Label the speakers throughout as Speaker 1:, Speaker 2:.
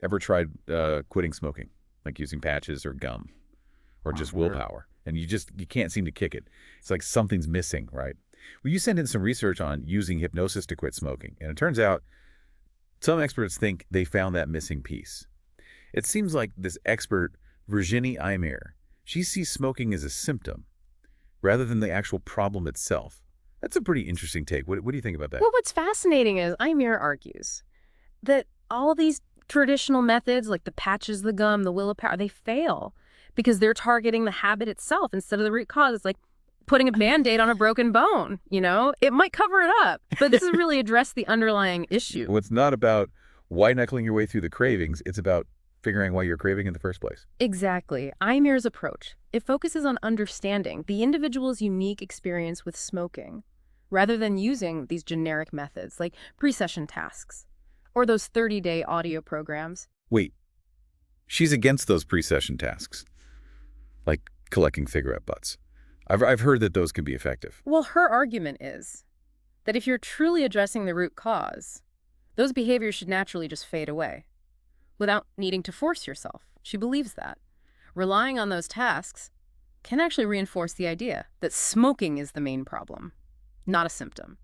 Speaker 1: Ever tried quitting smoking, like using patches or gum, or just willpower, and you can't seem to kick it? It's like something's missing, right? Well, you sent in some research on using hypnosis to quit smoking, and it turns out some experts think they found that missing piece. It seems like this expert, Virginie, she sees smoking as a symptom rather than the actual problem itself. That's a pretty interesting take. What do you think about that?
Speaker 2: Well, what's fascinating is argues that all these traditional methods, like the patches, the gum, the willpower, they fail because they're targeting the habit itself instead of the root cause. It's like putting a Band-Aid on a broken bone, you know? It might cover it up, but this doesn't really address the underlying issue.
Speaker 1: Well, it's not about white-knuckling your way through the cravings. It's about figuring out why you're craving in the first place.
Speaker 2: Exactly. Imir's approach, it focuses on understanding the individual's unique experience with smoking, rather than using these generic methods like pre-session tasks or those 30-day audio programs.
Speaker 1: Wait, she's against those pre-session tasks, like collecting cigarette butts. I've heard that those can be effective.
Speaker 2: Well, her argument is that if you're truly addressing the root cause, those behaviors should naturally just fade away without needing to force yourself. She believes that. Relying on those tasks can actually reinforce the idea that smoking is the main problem, not a symptom.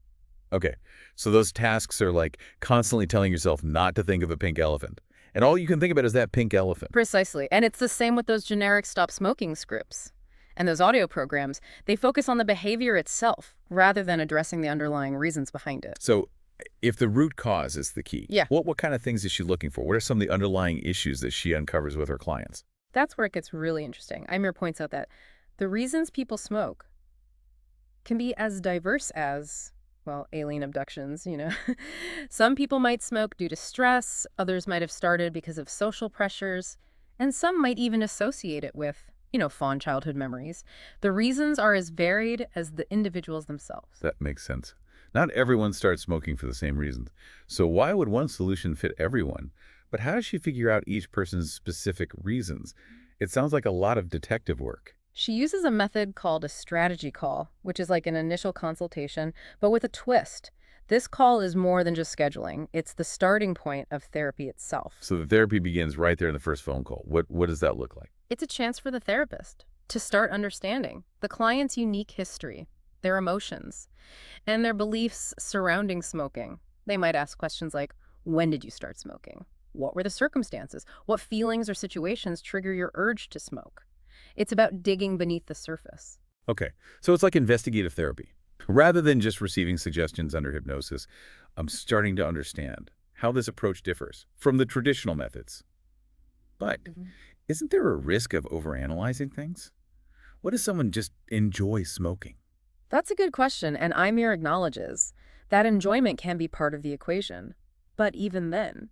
Speaker 1: Okay, so those tasks are like constantly telling yourself not to think of a pink elephant. And all you can think about is that pink elephant.
Speaker 2: Precisely. And it's the same with those generic stop smoking scripts. And those audio programs, they focus on the behavior itself rather than addressing the underlying reasons behind it.
Speaker 1: So if the root cause is the key,
Speaker 2: Yeah.
Speaker 1: what kind of things is she looking for? What are some of the underlying issues that she uncovers with her clients?
Speaker 2: That's where it gets really interesting. Imir points out that the reasons people smoke can be as diverse as, well, alien abductions, you know. Some people might smoke due to stress, others might have started because of social pressures, and some might even associate it with, fond childhood memories. The reasons are as varied as the individuals themselves.
Speaker 1: That makes sense. Not everyone starts smoking for the same reasons. So why would one solution fit everyone? But how does she figure out each person's specific reasons? It sounds like a lot of detective work.
Speaker 2: She uses a method called a strategy call, which is like an initial consultation, but with a twist. This call is more than just scheduling. It's the starting point of therapy itself.
Speaker 1: So the therapy begins right there in the first phone call. What does that look like?
Speaker 2: It's a chance for the therapist to start understanding the client's unique history, their emotions, and their beliefs surrounding smoking. They might ask questions like, when did you start smoking? What were the circumstances? What feelings or situations trigger your urge to smoke? It's about digging beneath the surface.
Speaker 1: Okay, so it's like investigative therapy. Rather than just receiving suggestions under hypnosis, I'm starting to understand how this approach differs from the traditional methods. But isn't there a risk of overanalyzing things? What if someone just enjoys smoking?
Speaker 2: That's a good question, and Imir acknowledges that enjoyment can be part of the equation. But even then,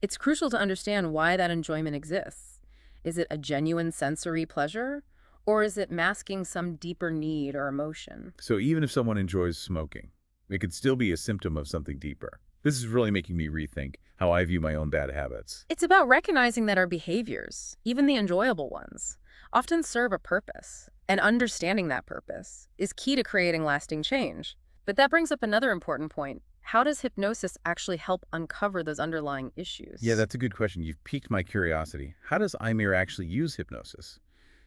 Speaker 2: it's crucial to understand why that enjoyment exists. Is it a genuine sensory pleasure, or is it masking some deeper need or emotion?
Speaker 1: So even if someone enjoys smoking, it could still be a symptom of something deeper. This is really making me rethink how I view my own bad habits.
Speaker 2: It's about recognizing that our behaviors, even the enjoyable ones, often serve a purpose, and understanding that purpose is key to creating lasting change. But that brings up another important point. How does hypnosis actually help uncover those underlying issues?
Speaker 1: Yeah, that's a good question. You've piqued my curiosity. How does Imir actually use hypnosis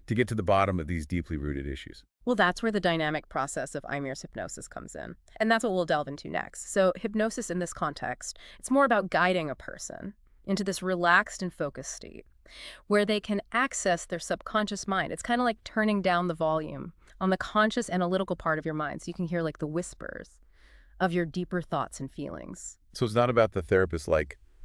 Speaker 1: to get to the bottom of these deeply rooted issues?
Speaker 2: Well, that's where the dynamic process of Imir's hypnosis comes in. And that's what we'll delve into next. So hypnosis in this context, it's more about guiding a person into this relaxed and focused state where they can access their subconscious mind. It's kind of like turning down the volume on the conscious analytical part of your mind so you can hear like the whispers of your deeper thoughts and feelings.
Speaker 1: So it's not about the therapist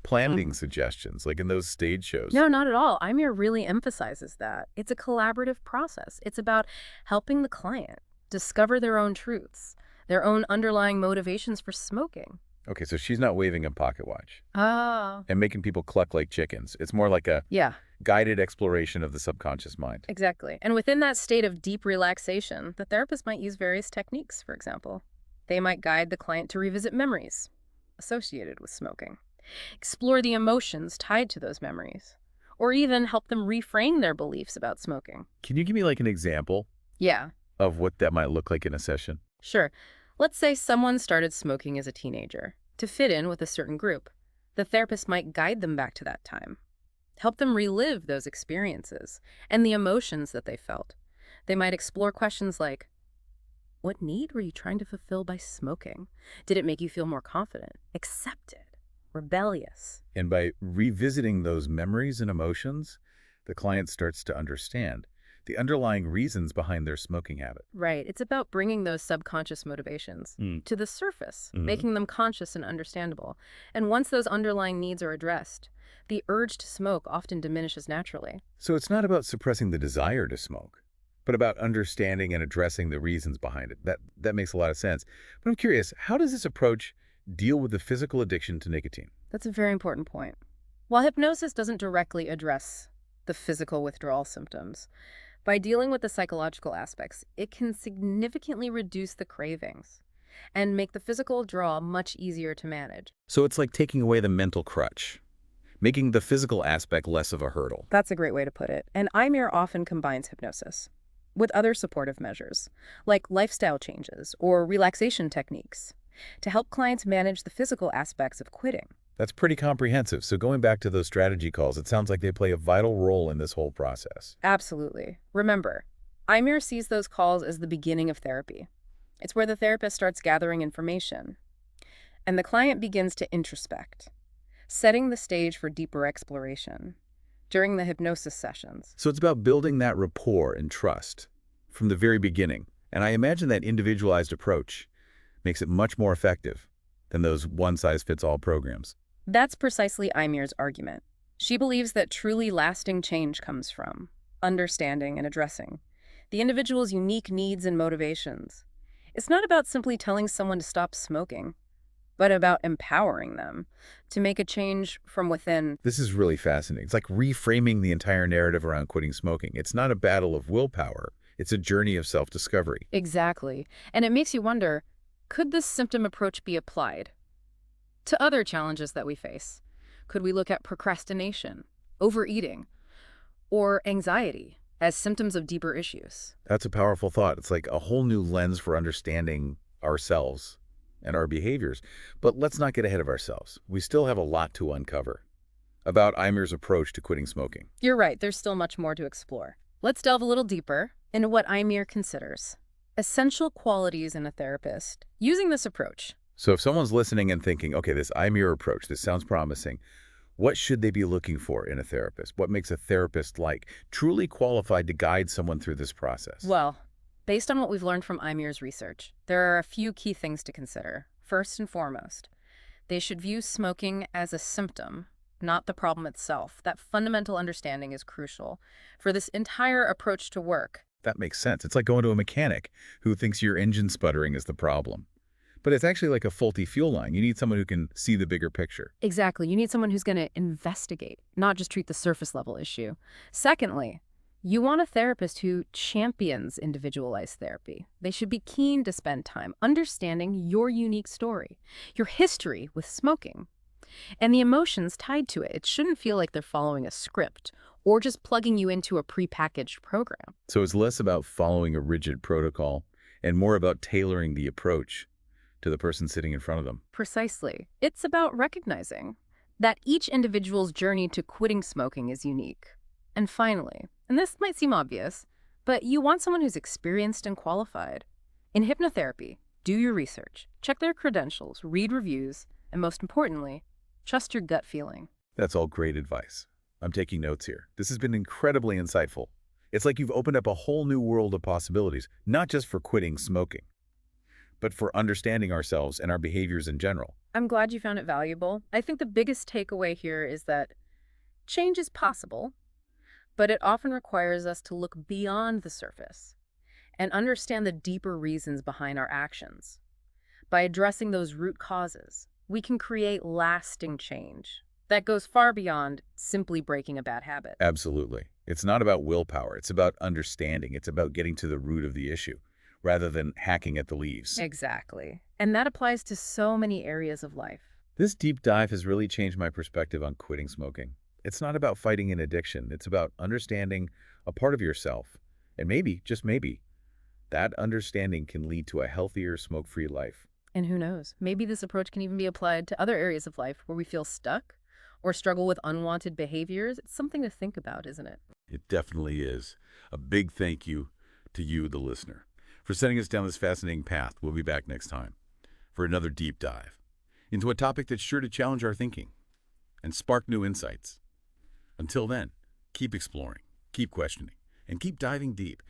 Speaker 1: planting suggestions like in those stage shows.
Speaker 2: No, not at all. Imir really emphasizes that. It's a collaborative process. It's about helping the client discover their own truths, their own underlying motivations for smoking.
Speaker 1: Okay, so she's not waving a pocket watch
Speaker 2: Oh.
Speaker 1: and making people cluck like chickens. It's more like a
Speaker 2: Yeah,
Speaker 1: guided exploration of the subconscious mind.
Speaker 2: exactly. And within that state of deep relaxation, the therapist might use various techniques, for example. They might guide the client to revisit memories associated with smoking, explore the emotions tied to those memories, or even help them reframe their beliefs about smoking.
Speaker 1: Can you give me an example
Speaker 2: Yeah,
Speaker 1: of what that might look like in a session?
Speaker 2: sure. Let's say someone started smoking as a teenager to fit in with a certain group. The therapist might guide them back to that time, help them relive those experiences and the emotions that they felt. They might explore questions like, what need were you trying to fulfill by smoking? Did it make you feel more confident, accepted, rebellious?
Speaker 1: And by revisiting those memories and emotions, the client starts to understand the underlying reasons behind their smoking habit.
Speaker 2: Right. It's about bringing those subconscious motivations
Speaker 1: Mm.
Speaker 2: to the surface,
Speaker 1: Hmm.
Speaker 2: making them conscious and understandable. And once those underlying needs are addressed, the urge to smoke often diminishes naturally.
Speaker 1: So it's not about suppressing the desire to smoke, but about understanding and addressing the reasons behind it. That makes a lot of sense. But I'm curious, how does this approach deal with the physical addiction to nicotine?
Speaker 2: That's a very important point. While hypnosis doesn't directly address the physical withdrawal symptoms, by dealing with the psychological aspects, it can significantly reduce the cravings and make the physical withdrawal much easier to manage.
Speaker 1: So it's like taking away the mental crutch, making the physical aspect less of a hurdle.
Speaker 2: That's a great way to put it. And IMIR often combines hypnosis with other supportive measures, like lifestyle changes or relaxation techniques, to help clients manage the physical aspects of quitting.
Speaker 1: That's pretty comprehensive. So going back to those strategy calls, it sounds like they play a vital role in this whole process.
Speaker 2: Absolutely. Remember, IMIR sees those calls as the beginning of therapy. It's where the therapist starts gathering information, and the client begins to introspect, setting the stage for deeper exploration during the hypnosis sessions.
Speaker 1: So it's about building that rapport and trust from the very beginning. And I imagine that individualized approach makes it much more effective than those one-size-fits-all programs.
Speaker 2: That's precisely IMIR's argument. She believes that truly lasting change comes from understanding and addressing the individual's unique needs and motivations. It's not about simply telling someone to stop smoking, but about empowering them to make a change from within.
Speaker 1: This is really fascinating. It's like reframing the entire narrative around quitting smoking. It's not a battle of willpower. It's a journey of self-discovery.
Speaker 2: Exactly. And it makes you wonder, could this symptom approach be applied to other challenges that we face? Could we look at procrastination, overeating, or anxiety as symptoms of deeper issues?
Speaker 1: That's a powerful thought. It's like a whole new lens for understanding ourselves and our behaviors. But let's not get ahead of ourselves. We still have a lot to uncover about IMIR's approach to quitting smoking.
Speaker 2: You're right, there's still much more to explore. Let's delve a little deeper into what IMIR considers essential qualities in a therapist using this approach.
Speaker 1: So if someone's listening and thinking, okay, this IMIR approach, this sounds promising, what should they be looking for in a therapist? What makes a therapist like truly qualified to guide someone through this process?
Speaker 2: Well, based on what we've learned from IMIR's research, there are a few key things to consider. First and foremost, they should view smoking as a symptom, not the problem itself. That fundamental understanding is crucial for this entire approach to work.
Speaker 1: That makes sense. It's like going to a mechanic who thinks your engine sputtering is the problem. But it's actually like a faulty fuel line. You need someone who can see the bigger picture.
Speaker 2: Exactly. You need someone who's going to investigate, not just treat the surface level issue. Secondly, you want a therapist who champions individualized therapy. They should be keen to spend time understanding your unique story, your history with smoking, and the emotions tied to it. It shouldn't feel like they're following a script or just plugging you into a prepackaged program.
Speaker 1: So it's less about following a rigid protocol and more about tailoring the approach to the person sitting in front of them.
Speaker 2: Precisely. It's about recognizing that each individual's journey to quitting smoking is unique. And finally, and this might seem obvious, but you want someone who's experienced and qualified. In hypnotherapy, do your research, check their credentials, read reviews, and most importantly, trust your gut feeling.
Speaker 1: That's all great advice. I'm taking notes here. This has been incredibly insightful. It's like you've opened up a whole new world of possibilities, not just for quitting smoking, but for understanding ourselves and our behaviors in general.
Speaker 2: I'm glad you found it valuable. I think the biggest takeaway here is that change is possible, but it often requires us to look beyond the surface and understand the deeper reasons behind our actions. By addressing those root causes, we can create lasting change that goes far beyond simply breaking a bad habit.
Speaker 1: Absolutely. It's not about willpower. It's about understanding. It's about getting to the root of the issue rather than hacking at the leaves.
Speaker 2: Exactly. And that applies to so many areas of life.
Speaker 1: This deep dive has really changed my perspective on quitting smoking. It's not about fighting an addiction. It's about understanding a part of yourself. And maybe, just maybe, that understanding can lead to a healthier, smoke-free life.
Speaker 2: And who knows, maybe this approach can even be applied to other areas of life where we feel stuck or struggle with unwanted behaviors, it's something to think about, isn't it?
Speaker 1: It definitely is. A big thank you to you, the listener, for setting us down this fascinating path. We'll be back next time for another deep dive into a topic that's sure to challenge our thinking and spark new insights. Until then, keep exploring, keep questioning, and keep diving deep